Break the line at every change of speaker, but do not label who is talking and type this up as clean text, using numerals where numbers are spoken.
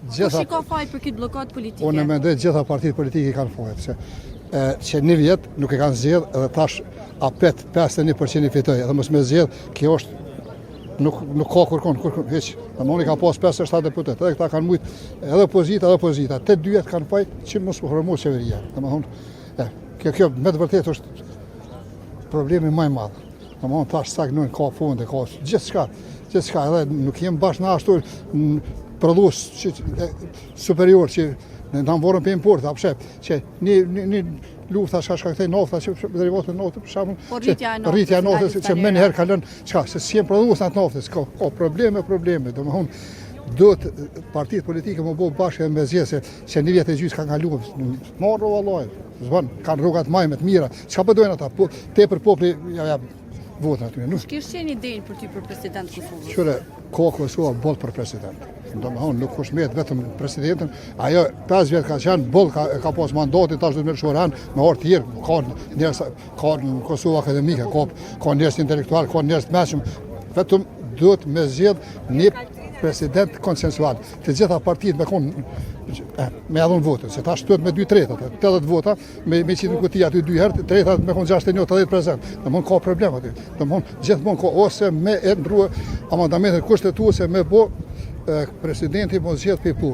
Kush i ka faj për këtë blokadë politike?
Unë mendoj gjitha partitë politike kanë fajt, që një vjet nuk e kanë zgjedh edhe tash apet 51% i fitoi, edhe mos me zgjedh, kjo është nuk ka kërkon hiç. Domoni ka pas 57 deputet, edhe këta kanë mujt edhe opozita, të dyjet kanë faj që mos u formoj qeveria. Domethënë, kjo me të vërtetë është problemi më i madh. Domethënë tash stagnojnë, ka fonde, ka gjithçka, edhe nuk jem bashkë në ashtu prodhues superior që në vorën për import, që një lufta shkaktaj nafta që derivatet e naftës për shembull. Rritja e naftës që më njëherë ka lënë se si janë prodhues atë naftës, ka probleme, domethënë duhet partitë politike më bëu bashkë me zgjedhje se një vjet e gjysmë kanë kaluar. Morro vallaj, kanë rrugat më të mira. Çka po doin ata? Po tepër populli ja votën aty. Nuk
kish qenë idenë për ty për president Kosovës.
Qëre, Kosova boll për president. Domethënë nuk kushmet vetëm presidentin, ajo 5 vjet ka qenë boll ka pas mandatin, tash do të më shoran me orë të tjerë, ka në Kosovë akademike, ka njerëz intelektual, ka njerëz të mëshëm. Vetëm duhet me zgjedh një president konsensual. Të gjitha partitë me adhon votën, se tash duhet me 2/3, 80 vota, me qitë kuti aty 2 herë, 3 me konë 61-80%. Domthon ka problem aty. Domthon gjithmonë ka ose me ndrua amendamentet kushtetuese me bo presidenti mos zgjedh pe pu.